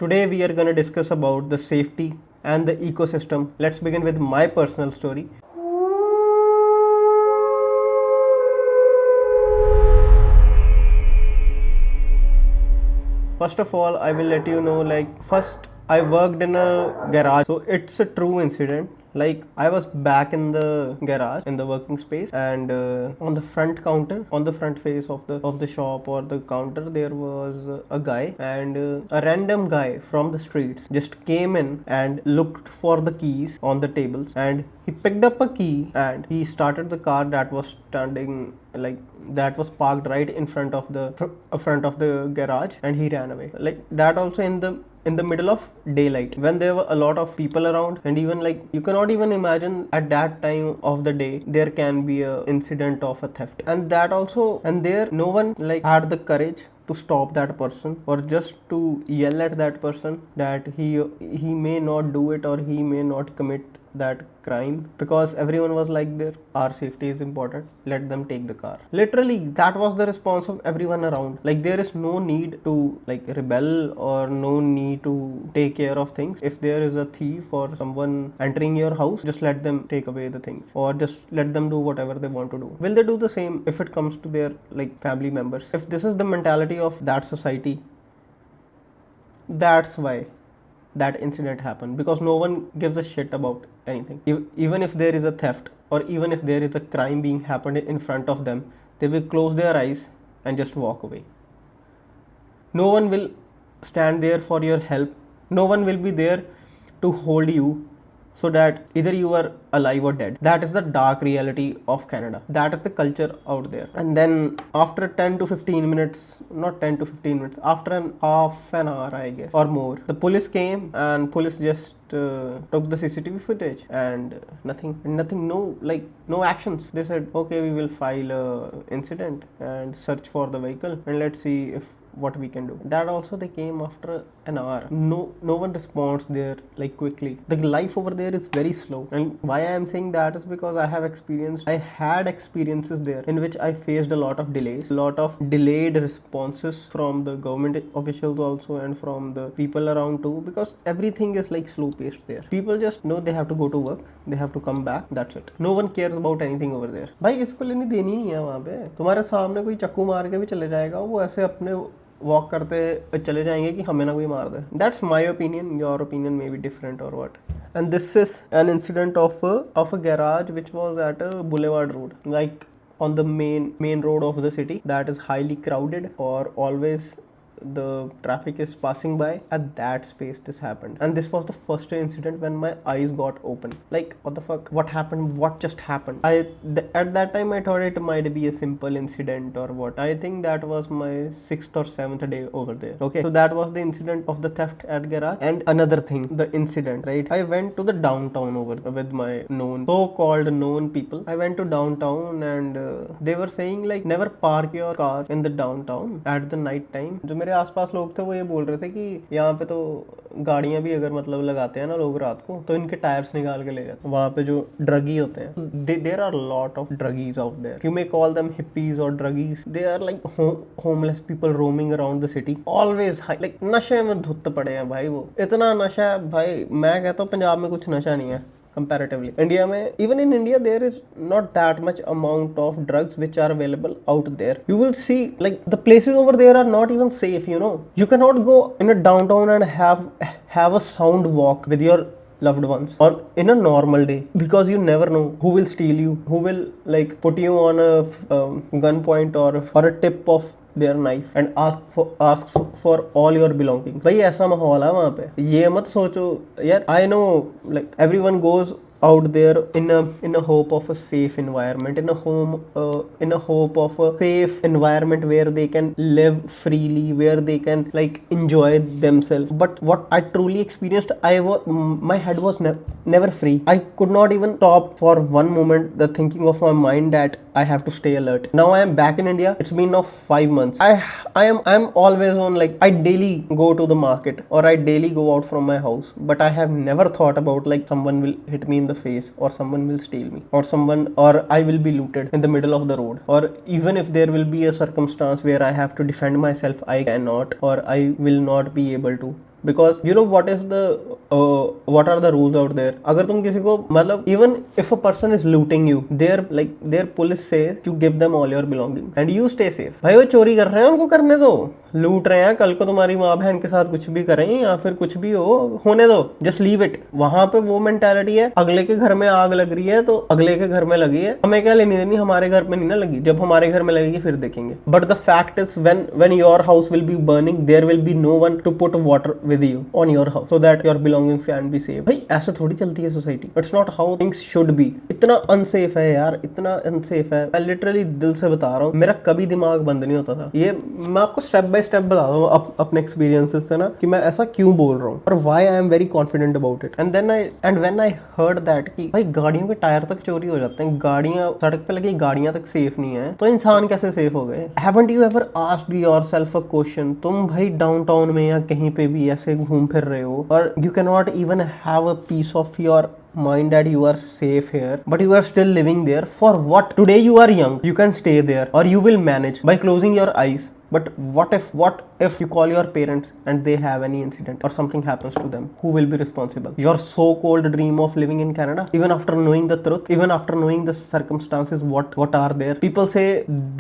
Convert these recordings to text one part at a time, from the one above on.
Today we are going to discuss about the safety and the ecosystem. Let's begin with my personal story. First of all, I will let you know, first I worked in a garage, so it's a true incident. Like, I was back in the garage in the working space, and on the front counter, on the front face of the shop or the counter, there was a guy, and a random guy from the streets just came in and looked for the keys on the tables, and he picked up a key and he started the car that was standing, like, that was parked right in front of the garage, and he ran away. Like, that also in the middle of daylight, when there were a lot of people around, and even, like, you cannot even imagine at that time of the day there can be a incident of a theft. And that also, and there no one like had the courage to stop that person, or just to yell at that person that he may not do it, or he may not commit that crime, because everyone was like, there, our safety is important, let them take the car. Literally, that was the response of everyone around. Like, there is no need to, like, rebel, or no need to take care of things. If there is a thief or someone entering your house, just let them take away the things, or just let them do whatever they want to do. Will they do the same if it comes to their, like, family members? If this is the mentality of that society, that's why that incident happened, because no one gives a shit about anything. Even if there is a theft, or even if there is a crime being happened in front of them, they will close their eyes and just walk away. No one will stand there for your help. No one will be there to hold you, so that either you are alive or dead. That is the dark reality of Canada. That is the culture out there. And then after 10 to 15 minutes, not 10 to 15 minutes, after an half an hour, I guess, or more, the police came, and police just took the CCTV footage, and nothing, no actions. They said, okay, we will file a incident and search for the vehicle, and let's see if what we can do. That also, they came after an hour. No one responds there, like, quickly. The life over there is very slow. And why I am saying that is because I had experiences there in which I faced a lot of delays, a lot of delayed responses from the government officials also, and from the people around too, because everything is like slow paced there. People just know they have to go to work, they have to come back, that's it. No one cares about anything over there. भाई, इसको लेनी देनी नहीं है वहाँ पे. तुम्हारे सामने कोई चक्कू मार के भी चले जाएगा, वो ऐसे अपने वॉक करते चले जाएंगे कि हमें ना कोई मार दे. That's my opinion. Your opinion may be different or what. And this is an incident of a garage which was at a boulevard road, like on the main road of the city, that is highly crowded, or always the traffic is passing by. At that space this happened, and this was the first incident when my eyes got open. Like, what the fuck, what happened, what just happened? At that time I thought it might be a simple incident or what. I think that was my 6th or 7th day over there. Okay, so that was the incident of the theft at garage. And another thing, the incident, right? I went to the downtown over with my so-called known people. I went to downtown, and they were saying, like, never park your car in the downtown at the night time. जो मेरे आसपास लोग थे, वो ये बोल रहे थे कि यहाँ पे तो गाड़ियाँ भी अगर मतलब लगाते हैं ना लोग रात को, तो इनके टायर्स निकाल के ले जाते हैं. वहाँ पे जो ड्रगी होते हैं, there are lot of druggies out there. You may call them hippies और druggies. They are like homeless people roaming around the city, always high, like नशे में धुत पड़े हैं भाई. वो इतना नशा है भाई, मैं कहता हूँ पंजाब में कुछ नशा नहीं है comparatively. India में, even in India, there is not that much amount of drugs which are available out there. You will see, like, the places over there are not even safe, you know. You cannot go in a downtown and have a sound walk with your loved ones on in a normal day, because you never know who will steal you, who will, like, put you on a gunpoint or a tip of their knife and ask for all your belongings. भाई, ऐसा माहौल है वहाँ पे. ये मत सोचो यार. I know, like, everyone goes out there in a hope of a safe environment, in a hope of a safe environment where they can live freely, where they can, like, enjoy themselves. But what I truly experienced, my head was never free. I could not even stop for one moment the thinking of my mind that I have to stay alert. Now I am back in India. It's been now 5 months. I'm always on, like, I daily go to the market, or I daily go out from my house, but I have never thought about, like, someone will hit me in the face, or someone will steal me, or I will be looted in the middle of the road, or even if there will be a circumstance where I have to defend myself, I cannot, or I will not be able to. because you know what are the rules out there. अगर तुम किसी को मतलब even if a person is looting you, their police says you give them all your belongings and you stay safe. भाई वो चोरी कर रहे हैं, उनको करने दो, लूट रहे हैं, कल को तुम्हारी माँ बहन के साथ कुछ भी करें या फिर कुछ भी हो, होने दो, जस्ट लीव इट. वहां पे वो मेंटालिटी है, अगले के घर में आग लग रही है तो अगले के घर में लगी है, हमें क्या लेनी देनी, हमारे घर में नहीं ना लगी, जब हमारे घर में लगेगी फिर देखेंगे. But the fact is when your house will be burning there will be no one to put water with you on your house so that your belongings can be save. भाई ऐसे थोड़ी चलती है society. It's not how things should be. इतना unsafe है यार, इतना unsafe है. मैं लिटरली दिल से बता रहा हूँ, मेरा कभी दिमाग बंद नहीं होता था. ये मैं आपको स्टेप बाय स्टेप बता रहा हूँ अपने एक्सपीरियंसेस से ना, कि मैं ऐसा क्यों बोल रहा हूँ और why I am very confident about it. And when I heard that कि भाई गाड़ियों के टायर तक चोरी हो जाते हैं, गाड़ियां सड़क पे लगी गाड़ियां तक सेफ नहीं है, तो इंसान कैसे सेफ हो गए? Haven't you ever asked yourself a question? तुम भाई डाउनटाउन में या कहीं पे भी ऐसे घूम फिर रहे हो और you can not even have a piece of your mind that you are safe here, but you are still living there. For what? Today you are young, you can stay there or you will manage by closing your eyes. But what if you call your parents and they have any incident or something happens to them? Who will be responsible? Your so-called dream of living in Canada, even after knowing the truth, even after knowing the circumstances, what are there? People say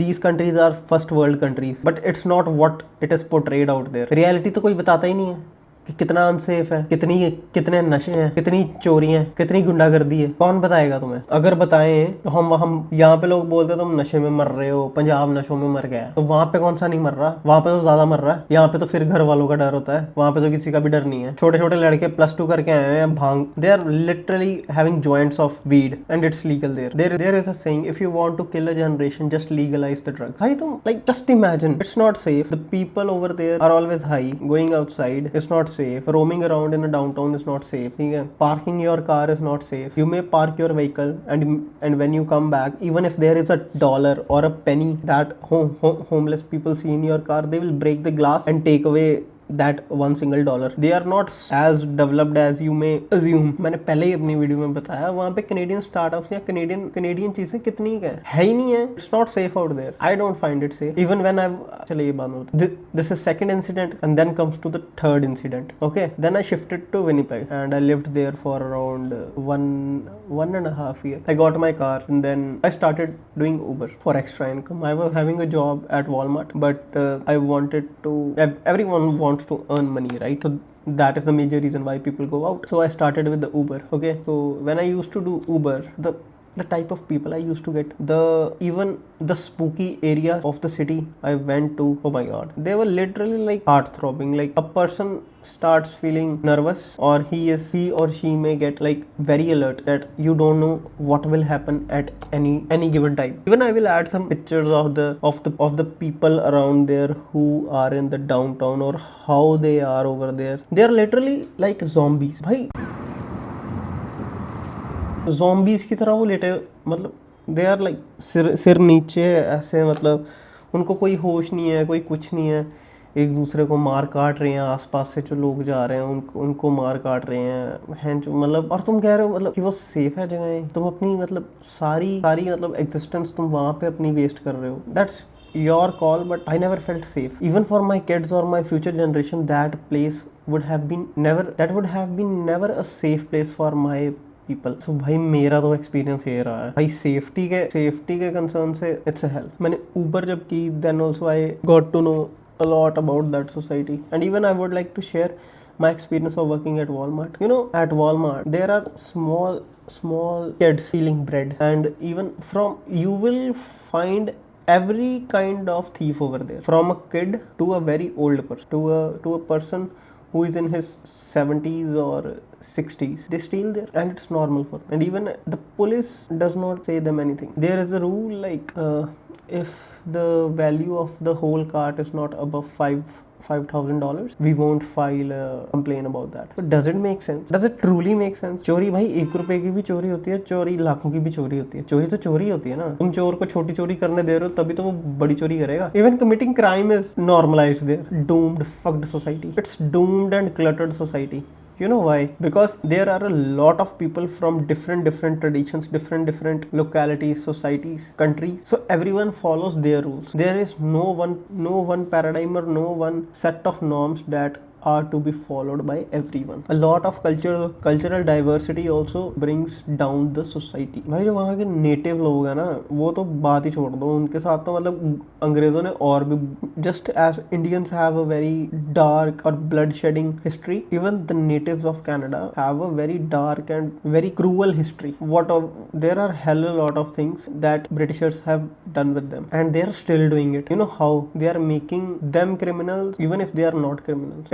these countries are first world countries, but it's not what it is portrayed out there. Reality तो कोई बताता ही नहीं है कि कितना unsafe है, कितने नशे हैं, कितनी चोरी हैं, कितनी गुंडागर्दी है. कौन बताएगा तुम्हें? अगर बताएं तो हम यहाँ पे लोग बोलते हैं तुम नशे में मर रहे हो, पंजाब नशों में मर गया, तो वहां पे कौन सा नहीं मर रहा? वहां पे तो ज्यादा मर रहा है. यहाँ पे तो फिर घर वालों का डर होता है, वहां पे तो किसी का भी डर नहीं है. छोटे छोटे लड़के +2 करके आए हैं, bhang, they are literally having joints of weed and it's legal there is a saying, if you want to kill a generation just legalise the drugs. भाई तुम like just imagine, it's not safe. The people over there are always high, going outside is not safe. Roaming around in a downtown is not safe. ठीक है? Parking your car is not safe. You may park your vehicle and when you come back, even if there is a dollar or a penny that homeless people see in your car, they will break the glass and take away that one single dollar. They are not as developed as you may assume. मैंने पहले ही अपनी video में बताया, वहाँ पे Canadian startups या Canadian चीजें कितनी है ही नहीं है. It's not safe out there. I don't find it safe. Even when I've चलिए ये बात होती. This is second incident and then comes to the third incident. Okay, then I shifted to Winnipeg and I lived there for around one and a half year. I got my car and then I started doing Uber for extra income. I was having a job at Walmart, but I wanted to. Everyone wants to earn money, right? So that is the major reason why people go out. So I started with the Uber. Okay, so when I used to do Uber, the type of people I used to get, even the spooky areas of the city I went to, oh my god, they were literally like heart throbbing. Like a person starts feeling nervous or he or she may get like very alert that you don't know what will happen at any given time. Even I will add some pictures of the people around there who are in the downtown or how they are over there. They are literally like zombies. Bhai zombies की तरह वो लेटे, मतलब दे are like सिर नीचे ऐसे, मतलब उनको कोई होश नहीं है, कोई कुछ नहीं है. एक दूसरे को मार काट रहे हैं, आसपास से जो लोग जा रहे हैं उनको मार काट रहे हैं मतलब. और तुम कह रहे हो मतलब कि वो सेफ है जगह, तुम अपनी मतलब सारी मतलब एग्जिस्टेंस तुम वहाँ पे अपनी वेस्ट कर रहे हो. That's your call, but I never felt safe. Even for my kids or my future generation, that would have been never a safe place for my people. So भाई मेरा तो एक्सपीरियंस ये रहा है भाई. सेफ्टी के कंसर्न से it's a help. मैंने ऊबर जब की, then also I got to know a lot about that society. And even I would like to share my experience of working at Walmart. You know, at Walmart there are small kids stealing bread, and even you will find every kind of thief over there, from a kid to a very old person, to a person who is in his 70s or 60s. They steal there and it's normal for them. And even the police does not say them anything. There is a rule like if the value of the whole cart is not above $5,000, we won't file a complaint about that. So does it make sense? Does it truly make sense? चोरी भाई 1 रुपए की भी चोरी होती है, चोरी लाखों की भी चोरी होती है. चोरी तो चोरी होती है ना. तुम चोर को छोटी चोरी करने दे रहे हो तभी तो वो बड़ी चोरी करेगा. Even committing crime is normalized there. Doomed, fucked society. It's doomed and cluttered society. You know why? Because there are a lot of people from different traditions, different localities, societies, countries. So everyone follows their rules. There is no one paradigm or no one set of norms that hard to be followed by everyone. A lot of cultural diversity also brings down the society. भाई जो वहाँ के native लोग हैं ना, वो तो बात ही छोड़ दो, उनके साथ तो मतलब अंग्रेजों ने और भी, just as Indians have a very dark or blood shedding history, even the natives of Canada have a very dark and very cruel history. There are hell a lot of things that Britishers have done with them, and they are still doing it. You know how they are making them criminals even if they are not criminals.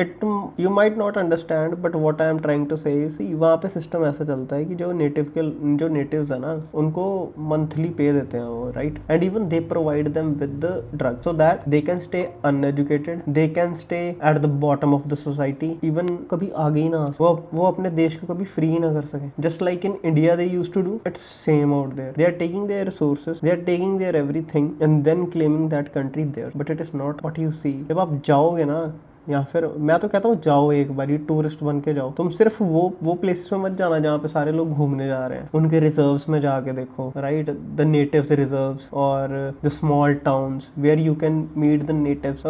You might not understand, but what I am trying to say is वहाँ पे system ऐसा चलता है कि जो natives है ना, उनको मंथली पे देते हैं वो, right, and even they provide them with the drug so that they can stay uneducated, they can stay at the bottom of the society, even कभी आगे ही ना वो अपने देश को कभी फ्री ना कर सके. Just like in India they used to do, it's same out there. They are taking their resources, they are taking their everything and then claiming that country their, but it is not what you see. जब आप जाओगे ना, या फिर मैं तो कहता हूँ जाओ, एक बारी टूरिस्ट बन के जाओ. तुम सिर्फ वो प्लेसेस में मत जाना जहाँ पे सारे लोग घूमने जा रहे हैं. उनके रिजर्व्स में जाके देखो, राइट, द नेटिव्स रिजर्व्स और the small towns where you can meet the natives.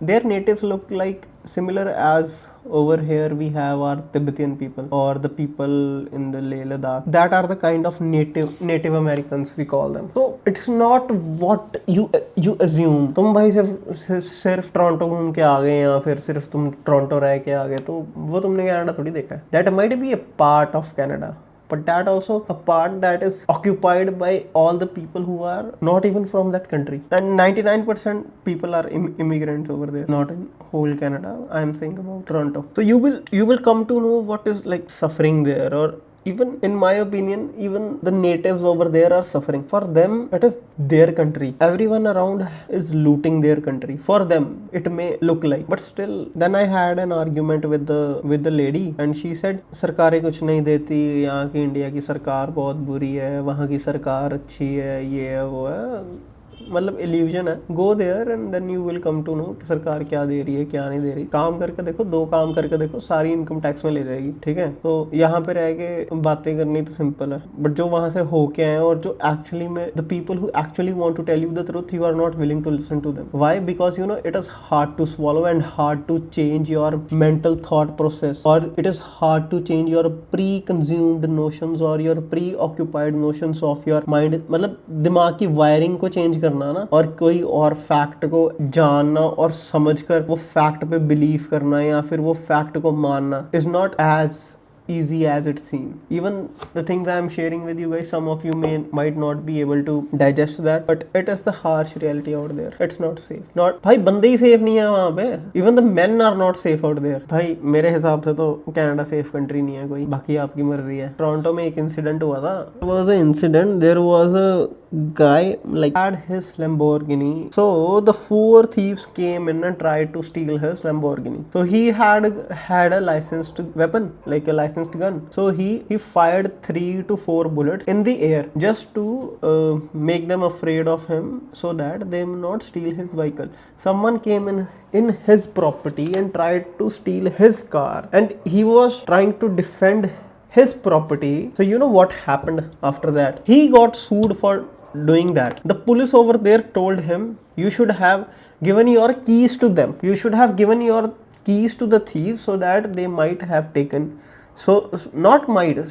There natives look like similar as over here we have our Tibetan people or the people in the Leh Ladakh. That are the kind of native Americans we call them. So it's not what you assume. तुम भाई सिर्फ Toronto घूम के आ गए या फिर सिर्फ तुम टोरंटो रह के आ गए तो वो तुमने कनाडा थोड़ी देखा है. That might be a part of Canada, but that also a part that is occupied by all the people who are not even from that country, and 99% people are immigrants over there, not in whole Canada. I am saying about Toronto. So you will come to know what is like suffering there, or even in my opinion, even the natives over there are suffering. For them it is their country, everyone around is looting their country. For them it may look like, but still. Then I had an argument with the lady and she said सरकारें कुछ नहीं देती, यहाँ की India की सरकार बहुत बुरी है, वहाँ की सरकार अच्छी है, ये है वो है, मतलब इल्यूजन है. Go there and then you will come to know कि सरकार क्या दे रही है क्या नहीं दे रही. काम करके देखो, 2 काम करके देखो, सारी इनकम टैक्स में ले जाएगी. ठीक है, तो यहाँ पे रह के बातें करनी तो सिंपल है, बट जो वहां से होके आए और जो एक्चुअली में the people who actually want to tell you the truth, you are not willing to listen to them. Why? Because you know it is hard to swallow and hard to change your mental thought process, और it is hard to change your pre consumed notions और your preoccupied notions of your mind. मतलब दिमाग की wiring को change करना ना, और कोई और फैक्ट को जानना और समझकर वो फैक्ट पे बिलीव करना या फिर वो फैक्ट को मानना is not as easy as it seems. Even the things I am sharing with you guys, some of you might not be able to digest that, but it is the harsh reality out there. It's not safe. Not भाई बंदे ही safe नहीं है वहाँ पे. Even the men are not safe out there. भाई मेरे हिसाब से तो कनाडा सेफ कंट्री नहीं है कोई, बाकी आपकी मर्जी है. टोरंटो में एक इंसिडेंट हुआ था. There was an incident. There was a guy like had his Lamborghini. So the 4 thieves came in and tried to steal his Lamborghini. So he had a licensed weapon, like a licensed gun. So he fired 3 to 4 bullets in the air just to make them afraid of him, so that they may not steal his vehicle. Someone came in his property and tried to steal his car, and he was trying to defend his property. So you know what happened after that? He got sued for doing that. The police over there told him, you should have given your keys to them, you should have given your keys to the thieves, so that they might have taken, so not might,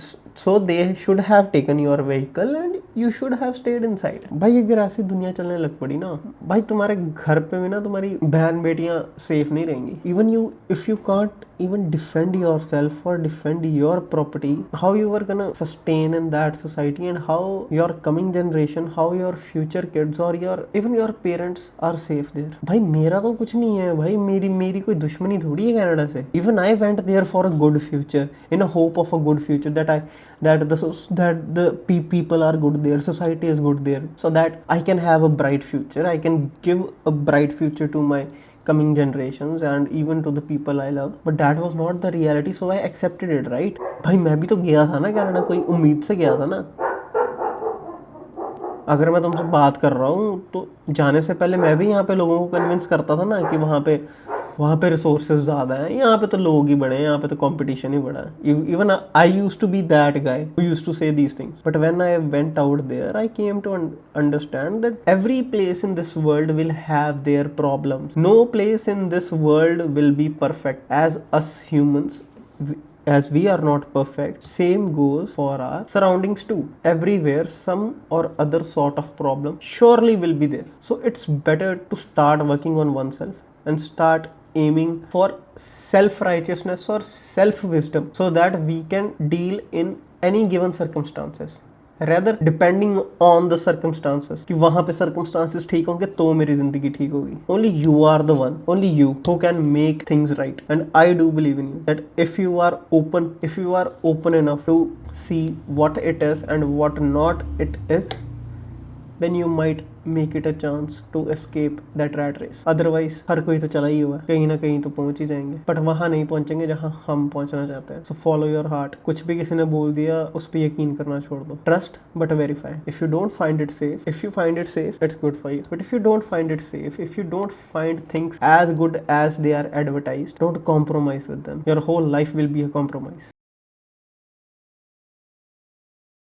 so they should have taken your vehicle and you should have stayed inside. भाई अगर ऐसी दुनिया चलने लग पड़ी ना, भाई तुम्हारे घर पे भी ना तुम्हारी बहन बेटियां सेफ नहीं रहेंगी. Even you, if you can't even defend yourself or defend your property, how you are gonna sustain in that society, and how your coming generation, how your future kids or even your parents are safe there. भाई मेरा तो कुछ नहीं है भाई, मेरी कोई दुश्मनी थोड़ी है कनाडा से. Even I went there for a good future, in a hope of a good future, that the people are good there, society is good there, so that I can have a bright future, I can give a bright future to my coming generations and even to the people I love. But that was not the reality, so I accepted it, right? भाई मैं भी तो गया था ना Canada, कोई उम्मीद से गया था ना. अगर मैं तुमसे बात कर रहा हूँ तो जाने से पहले मैं भी यहाँ पे लोगों को कन्विंस करता था ना कि वहाँ पे वहाँ पे रिसोर्सेज ज़्यादा हैं, यहाँ पे तो लोग ही बड़े हैं, यहाँ पे तो कंपटीशन ही बड़ा है. Even I used to be that guy who used to say these things. But when I went out there, I came to understand that every place in this world will have their problems. No place in this world will be perfect. As us humans, as we are not perfect, same goes for our surroundings too. Everywhere some or other sort of problem surely will be there. So it's better to start working on oneself and start aiming for self righteousness or self wisdom, so that we can deal in any given circumstances, rather depending on the circumstances, कि वहाँ पे circumstances ठीक होंगे तो मेरी जिंदगी ठीक होगी. Only you are the one, only you who can make things right. And I do believe in you that if you are open enough to see what it is and what not it is, then you might make it a chance to escape that rat race. Otherwise हर कोई तो चला ही हुआ है, कहीं ना कहीं तो पहुंच ही जाएंगे, बट वहाँ नहीं पहुंचेंगे जहाँ हम पहुंचना चाहते हैं. So follow your heart. कुछ भी किसी ने बोल दिया उस पर यकीन करना छोड़ दो. Trust but verify. If you don't find it safe, if you find it safe, it's good for you. But if you don't find it safe, if you don't find things as good as they are advertised, don't compromise with them. Your whole life will be a compromise.